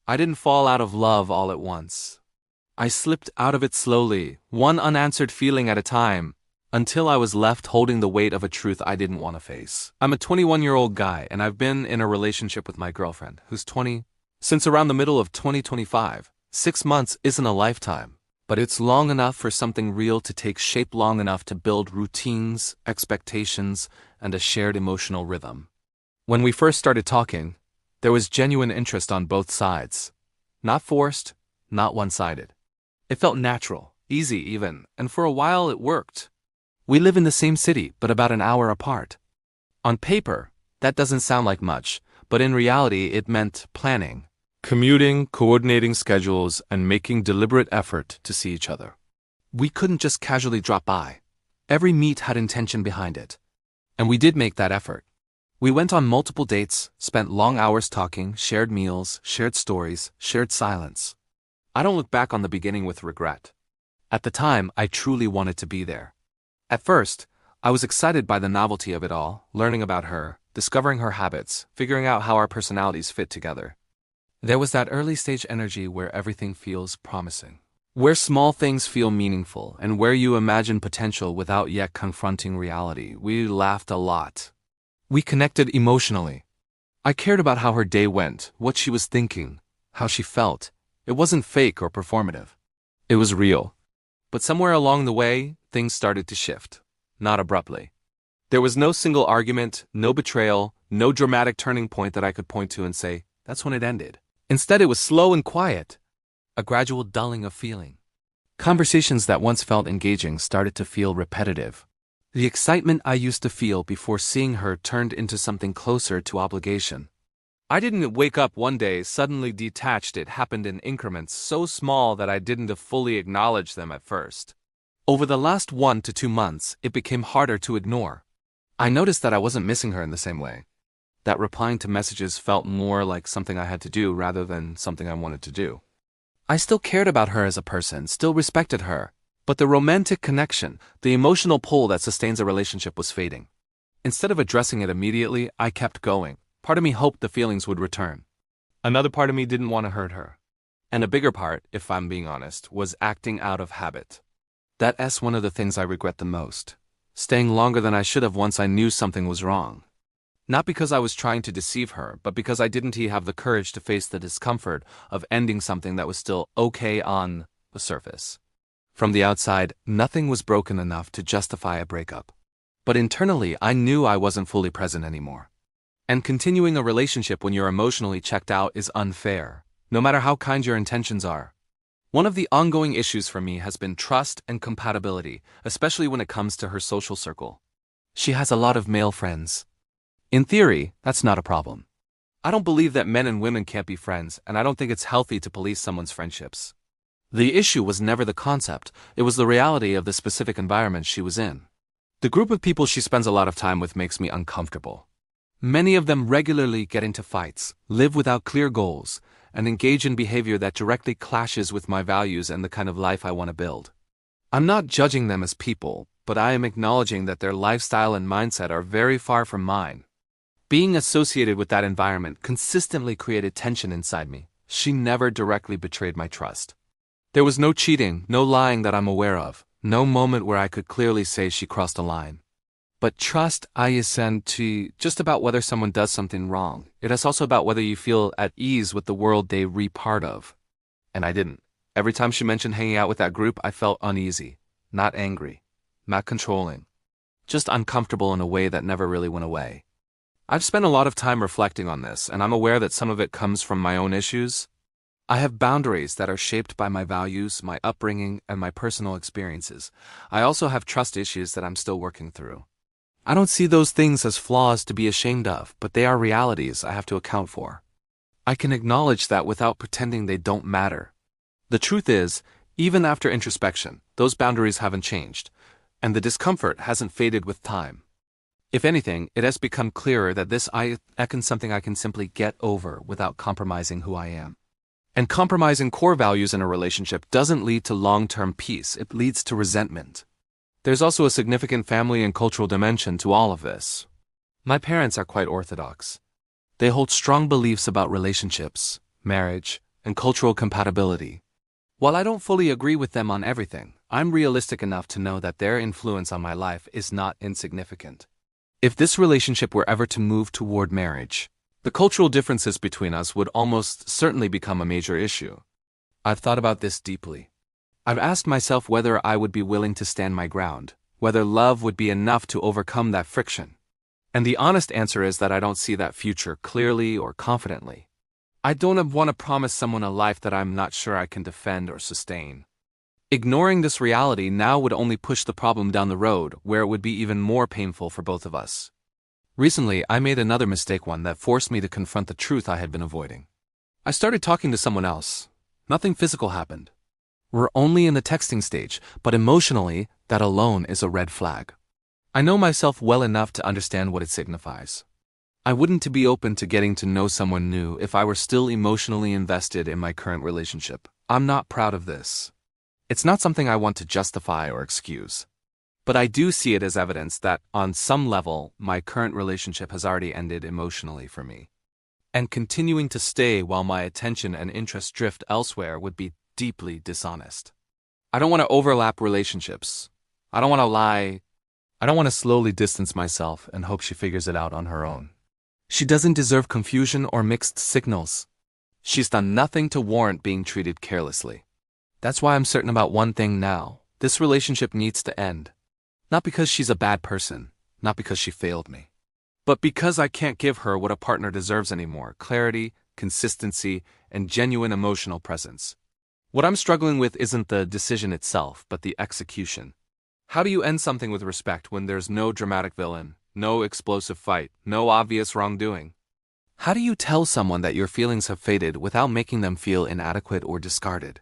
I didn't fall out of love all at once. I slipped out of it slowly, one unanswered feeling at a time, until I was left holding the weight of a truth I didn't want to face. I'm a 21-year-old guy, and I've been in a relationship with my girlfriend, who's 20, since around the middle of 2025. 6 months isn't a lifetime, but it's long enough for something real to take shape, long enough to build routines, expectations, and a shared emotional rhythm. When we first started talking, there was genuine interest on both sides. Not forced, not one-sided. It felt natural, easy even, and for a while it worked. We live in the same city, but about an hour apart. On paper, that doesn't sound like much, but in reality it meant planning, commuting, coordinating schedules, and making deliberate effort to see each other. We couldn't just casually drop by. Every meet had intention behind it. And we did make that effort. We went on multiple dates, spent long hours talking, shared meals, shared stories, shared silence. I don't look back on the beginning with regret. At the time, I truly wanted to be there. At first, I was excited by the novelty of it all, learning about her, discovering her habits, figuring out how our personalities fit together. There was that early stage energy where everything feels promising, where small things feel meaningful, and where you imagine potential without yet confronting reality. We laughed a lot. We connected emotionally. I cared about how her day went, what she was thinking, how she felt. It wasn't fake or performative. It was real. But somewhere along the way, things started to shift. Not abruptly. There was no single argument, no betrayal, no dramatic turning point that I could point to and say, that's when it ended. Instead, it was slow and quiet. A gradual dulling of feeling. Conversations that once felt engaging started to feel repetitive. The excitement I used to feel before seeing her turned into something closer to obligation. I didn't wake up one day suddenly detached. It happened in increments so small that I didn't fully acknowledge them at first. Over the last 1 to 2 months, it became harder to ignore. I noticed that I wasn't missing her in the same way. That replying to messages felt more like something I had to do rather than something I wanted to do. I still cared about her as a person, still respected her, but the romantic connection, the emotional pull that sustains a relationship was fading. Instead of addressing it immediately, I kept going. Part of me hoped the feelings would return. Another part of me didn't want to hurt her. And a bigger part, if I'm being honest, was acting out of habit. That's one of the things I regret the most. Staying longer than I should have once I knew something was wrong. Not because I was trying to deceive her, but because I didn't have the courage to face the discomfort of ending something that was still okay on the surface. From the outside, nothing was broken enough to justify a breakup. But internally, I knew I wasn't fully present anymore. And continuing a relationship when you're emotionally checked out is unfair, no matter how kind your intentions are. One of the ongoing issues for me has been trust and compatibility, especially when it comes to her social circle. She has a lot of male friends. In theory, that's not a problem. I don't believe that men and women can't be friends, and I don't think it's healthy to police someone's friendships. The issue was never the concept, it was the reality of the specific environment she was in. The group of people she spends a lot of time with makes me uncomfortable. Many of them regularly get into fights, live without clear goals, and engage in behavior that directly clashes with my values and the kind of life I want to build. I'm not judging them as people, but I am acknowledging that their lifestyle and mindset are very far from mine. Being associated with that environment consistently created tension inside me. She never directly betrayed my trust. There was no cheating, no lying that I'm aware of, no moment where I could clearly say she crossed a line. But trust isn't just about whether someone does something wrong. It is also about whether you feel at ease with the world they re part of. And I didn't. Every time she mentioned hanging out with that group, I felt uneasy, not angry, not controlling, just uncomfortable in a way that never really went away. I've spent a lot of time reflecting on this, and I'm aware that some of it comes from my own issues. I have boundaries that are shaped by my values, my upbringing, and my personal experiences. I also have trust issues that I'm still working through. I don't see those things as flaws to be ashamed of, but they are realities I have to account for. I can acknowledge that without pretending they don't matter. The truth is, even after introspection, those boundaries haven't changed, and the discomfort hasn't faded with time. If anything, it has become clearer that this isn't something I can simply get over without compromising who I am. And compromising core values in a relationship doesn't lead to long-term peace, it leads to resentment. There's also a significant family and cultural dimension to all of this. My parents are quite orthodox. They hold strong beliefs about relationships, marriage, and cultural compatibility. While I don't fully agree with them on everything, I'm realistic enough to know that their influence on my life is not insignificant. If this relationship were ever to move toward marriage, the cultural differences between us would almost certainly become a major issue. I've thought about this deeply. I've asked myself whether I would be willing to stand my ground, whether love would be enough to overcome that friction. And the honest answer is that I don't see that future clearly or confidently. I don't want to promise someone a life that I'm not sure I can defend or sustain. Ignoring this reality now would only push the problem down the road where it would be even more painful for both of us. Recently, I made another mistake, one that forced me to confront the truth I had been avoiding. I started talking to someone else. Nothing physical happened. We're only in the texting stage, but emotionally, that alone is a red flag. I know myself well enough to understand what it signifies. I wouldn't be open to getting to know someone new if I were still emotionally invested in my current relationship. I'm not proud of this. It's not something I want to justify or excuse. But I do see it as evidence that, on some level, my current relationship has already ended emotionally for me. And continuing to stay while my attention and interest drift elsewhere would be deeply dishonest. I don't want to overlap relationships. I don't want to lie. I don't want to slowly distance myself and hope she figures it out on her own. She doesn't deserve confusion or mixed signals. She's done nothing to warrant being treated carelessly. That's why I'm certain about one thing now. This relationship needs to end. Not because she's a bad person, not because she failed me, but because I can't give her what a partner deserves anymore: clarity, consistency, and genuine emotional presence. What I'm struggling with isn't the decision itself, but the execution. How do you end something with respect when there's no dramatic villain, no explosive fight, no obvious wrongdoing? How do you tell someone that your feelings have faded without making them feel inadequate or discarded?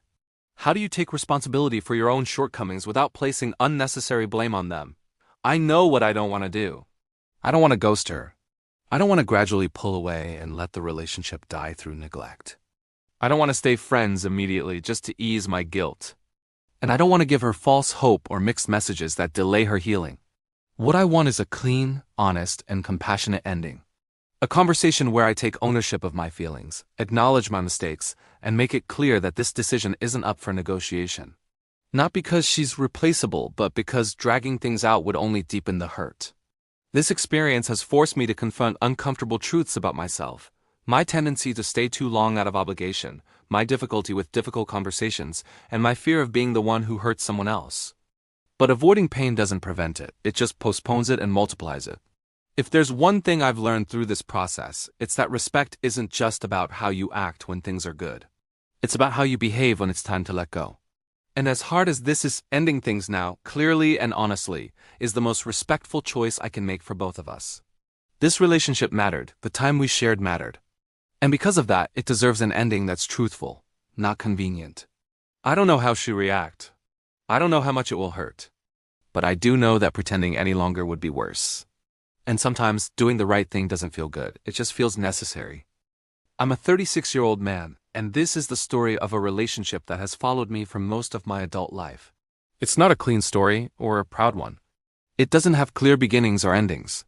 How do you take responsibility for your own shortcomings without placing unnecessary blame on them? I know what I don't want to do. I don't want to ghost her. I don't want to gradually pull away and let the relationship die through neglect. I don't want to stay friends immediately just to ease my guilt. And I don't want to give her false hope or mixed messages that delay her healing. What I want is a clean, honest, and compassionate ending. A conversation where I take ownership of my feelings, acknowledge my mistakes, and make it clear that this decision isn't up for negotiation. Not because she's replaceable, but because dragging things out would only deepen the hurt. This experience has forced me to confront uncomfortable truths about myself: my tendency to stay too long out of obligation, my difficulty with difficult conversations, and my fear of being the one who hurts someone else. But avoiding pain doesn't prevent it, it just postpones it and multiplies it. If there's one thing I've learned through this process, it's that respect isn't just about how you act when things are good. It's about how you behave when it's time to let go. And as hard as this is, ending things now, clearly and honestly, is the most respectful choice I can make for both of us. This relationship mattered, the time we shared mattered. And because of that, it deserves an ending that's truthful, not convenient. I don't know how she'll react. I don't know how much it will hurt. But I do know that pretending any longer would be worse. And sometimes doing the right thing doesn't feel good, it just feels necessary. I'm a 36-year-old man, and this is the story of a relationship that has followed me for most of my adult life. It's not a clean story, or a proud one. It doesn't have clear beginnings or endings.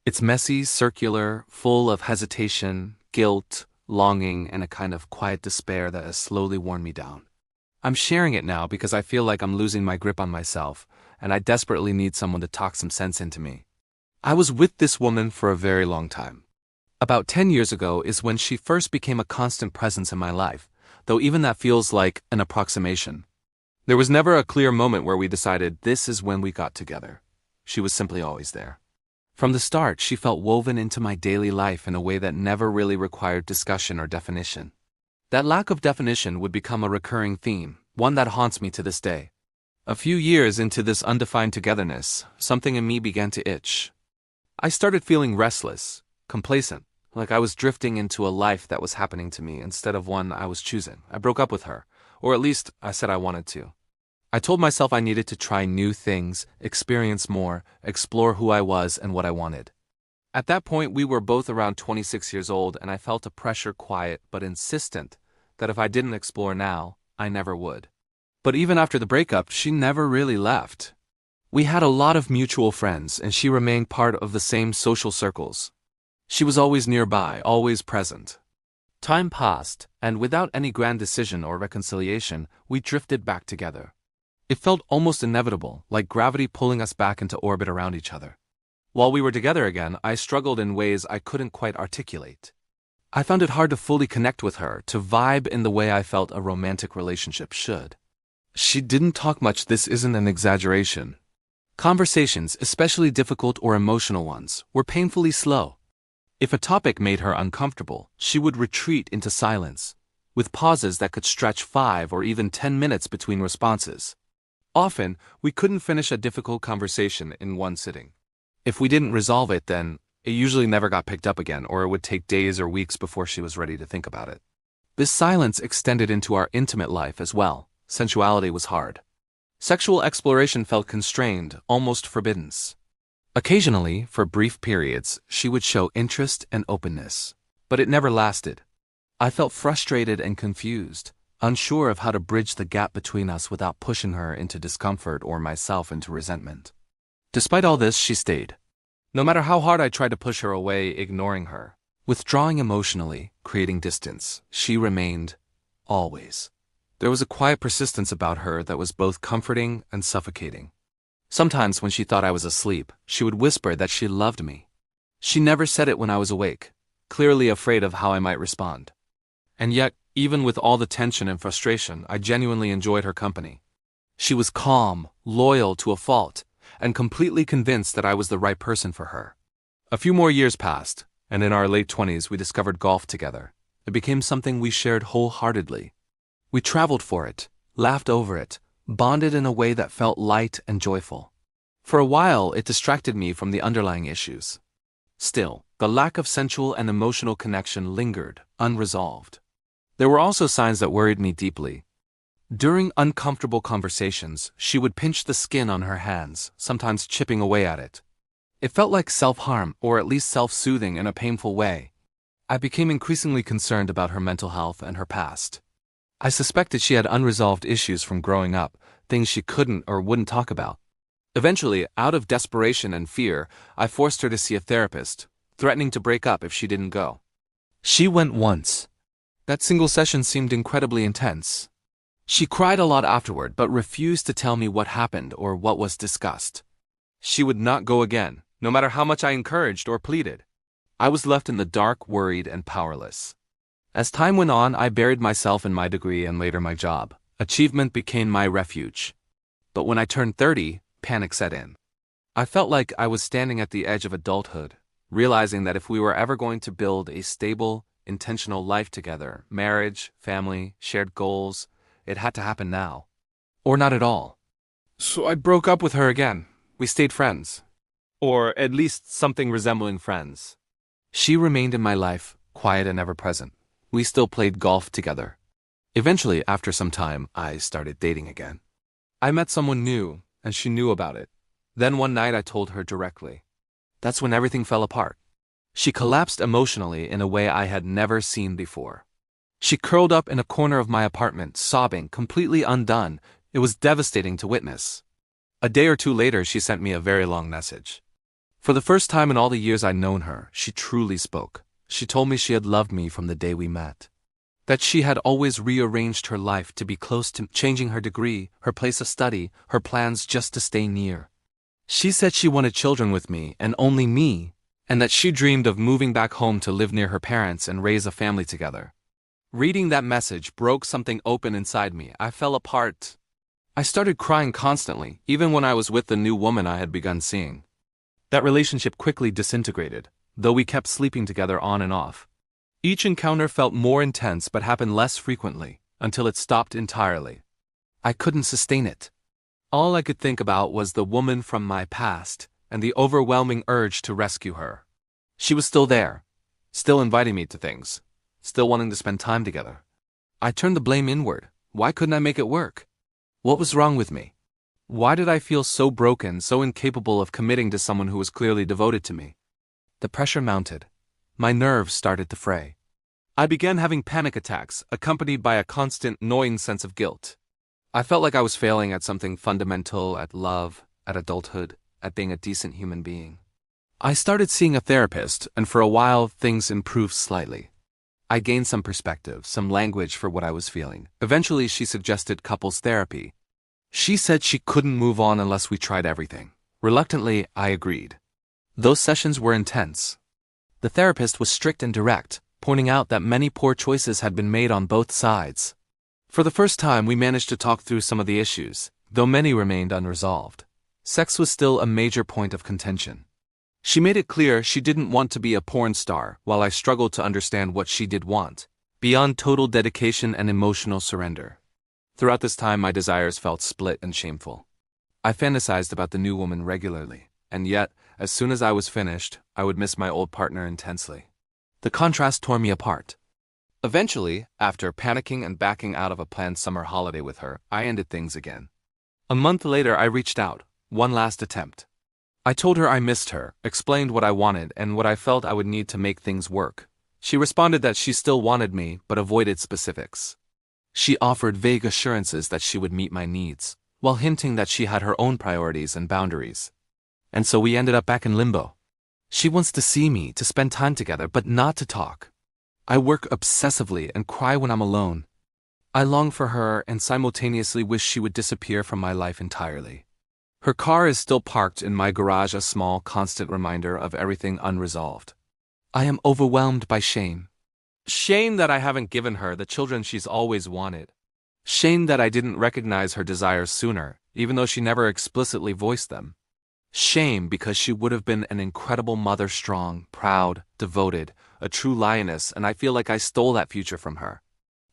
It's messy, circular, full of hesitation, guilt, longing, and a kind of quiet despair that has slowly worn me down. I'm sharing it now because I feel like I'm losing my grip on myself, and I desperately need someone to talk some sense into me. I was with this woman for a very long time. About 10 years ago is when she first became a constant presence in my life, though even that feels like an approximation. There was never a clear moment where we decided this is when we got together. She was simply always there. From the start, she felt woven into my daily life in a way that never really required discussion or definition. That lack of definition would become a recurring theme, one that haunts me to this day. A few years into this undefined togetherness, something in me began to itch. I started feeling restless, complacent, like I was drifting into a life that was happening to me instead of one I was choosing. I broke up with her, or at least I said I wanted to. I told myself I needed to try new things, experience more, explore who I was and what I wanted. At that point, we were both around 26 years old, and I felt a pressure, quiet but insistent, that if I didn't explore now, I never would. But even after the breakup, she never really left. We had a lot of mutual friends, and she remained part of the same social circles. She was always nearby, always present. Time passed, and without any grand decision or reconciliation, we drifted back together. It felt almost inevitable, like gravity pulling us back into orbit around each other. While we were together again, I struggled in ways I couldn't quite articulate. I found it hard to fully connect with her, to vibe in the way I felt a romantic relationship should. She didn't talk much, this isn't an exaggeration. Conversations, especially difficult or emotional ones, were painfully slow. If a topic made her uncomfortable, she would retreat into silence, with pauses that could stretch 5 or even 10 minutes between responses. Often, we couldn't finish a difficult conversation in one sitting. If we didn't resolve it, then it usually never got picked up again, or it would take days or weeks before she was ready to think about it. This silence extended into our intimate life as well. Sensuality was hard. Sexual exploration felt constrained, almost forbidden. Occasionally, for brief periods, she would show interest and openness. But it never lasted. I felt frustrated and confused, unsure of how to bridge the gap between us without pushing her into discomfort or myself into resentment. Despite all this, she stayed. No matter how hard I tried to push her away, ignoring her, withdrawing emotionally, creating distance, she remained, always. There was a quiet persistence about her that was both comforting and suffocating. Sometimes when she thought I was asleep, she would whisper that she loved me. She never said it when I was awake, clearly afraid of how I might respond. And yet, even with all the tension and frustration, I genuinely enjoyed her company. She was calm, loyal to a fault, and completely convinced that I was the right person for her. A few more years passed, and in our late 20s we discovered golf together. It became something we shared wholeheartedly. We traveled for it, laughed over it, bonded in a way that felt light and joyful. For a while, it distracted me from the underlying issues. Still, the lack of sensual and emotional connection lingered, unresolved. There were also signs that worried me deeply. During uncomfortable conversations, she would pinch the skin on her hands, sometimes chipping away at it. It felt like self-harm, or at least self-soothing in a painful way. I became increasingly concerned about her mental health and her past. I suspected she had unresolved issues from growing up, things she couldn't or wouldn't talk about. Eventually, out of desperation and fear, I forced her to see a therapist, threatening to break up if she didn't go. She went once. That single session seemed incredibly intense. She cried a lot afterward, but refused to tell me what happened or what was discussed. She would not go again, no matter how much I encouraged or pleaded. I was left in the dark, worried, and powerless. As time went on, I buried myself in my degree and later my job. Achievement became my refuge. But when I turned 30, panic set in. I felt like I was standing at the edge of adulthood, realizing that if we were ever going to build a stable, intentional life together, marriage, family, shared goals, it had to happen now. Or not at all. So I broke up with her again. We stayed friends. Or at least something resembling friends. She remained in my life, quiet and ever-present. We still played golf together. Eventually, after some time, I started dating again. I met someone new, and she knew about it. Then one night I told her directly. That's when everything fell apart. She collapsed emotionally in a way I had never seen before. She curled up in a corner of my apartment, sobbing, completely undone. It was devastating to witness. A day or two later, she sent me a very long message. For the first time in all the years I'd known her, she truly spoke. She told me she had loved me from the day we met. That she had always rearranged her life to be close to changing her degree, her place of study, her plans just to stay near. She said she wanted children with me, and only me, and that she dreamed of moving back home to live near her parents and raise a family together. Reading that message broke something open inside me. I fell apart. I started crying constantly, even when I was with the new woman I had begun seeing. That relationship quickly disintegrated, though we kept sleeping together on and off. Each encounter felt more intense but happened less frequently, until it stopped entirely. I couldn't sustain it. All I could think about was the woman from my past and the overwhelming urge to rescue her. She was still there, still inviting me to things, still wanting to spend time together. I turned the blame inward. Why couldn't I make it work? What was wrong with me? Why did I feel so broken, so incapable of committing to someone who was clearly devoted to me? The pressure mounted. My nerves started to fray. I began having panic attacks, accompanied by a constant, gnawing sense of guilt. I felt like I was failing at something fundamental, at love, at adulthood, at being a decent human being. I started seeing a therapist, and for a while things improved slightly. I gained some perspective, some language for what I was feeling. Eventually, she suggested couples therapy. She said she couldn't move on unless we tried everything. Reluctantly, I agreed. Those sessions were intense. The therapist was strict and direct, pointing out that many poor choices had been made on both sides. For the first time, we managed to talk through some of the issues, though many remained unresolved. Sex was still a major point of contention. She made it clear she didn't want to be a porn star, while I struggled to understand what she did want, beyond total dedication and emotional surrender. Throughout this time, my desires felt split and shameful. I fantasized about the new woman regularly, and yet, as soon as I was finished, I would miss my old partner intensely. The contrast tore me apart. Eventually, after panicking and backing out of a planned summer holiday with her, I ended things again. A month later, I reached out, one last attempt. I told her I missed her, explained what I wanted and what I felt I would need to make things work. She responded that she still wanted me, but avoided specifics. She offered vague assurances that she would meet my needs, while hinting that she had her own priorities and boundaries. And so we ended up back in limbo. She wants to see me, to spend time together, but not to talk. I work obsessively and cry when I'm alone. I long for her and simultaneously wish she would disappear from my life entirely. Her car is still parked in my garage, a small, constant reminder of everything unresolved. I am overwhelmed by shame. Shame that I haven't given her the children she's always wanted. Shame that I didn't recognize her desires sooner, even though she never explicitly voiced them. Shame because she would have been an incredible mother, strong, proud, devoted, a true lioness, and I feel like I stole that future from her.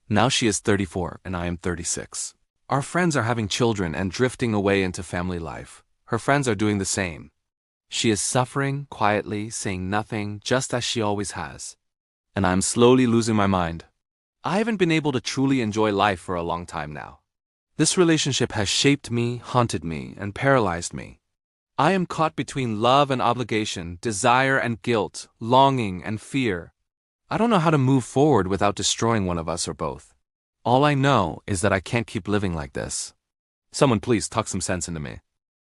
Now she is 34 and I am 36. Our friends are having children and drifting away into family life. Her friends are doing the same. She is suffering quietly, saying nothing, just as she always has. And I'm slowly losing my mind. I haven't been able to truly enjoy life for a long time now. This relationship has shaped me, haunted me, and paralyzed me. I am caught between love and obligation, desire and guilt, longing and fear. I don't know how to move forward without destroying one of us or both. All I know is that I can't keep living like this. Someone please talk some sense into me.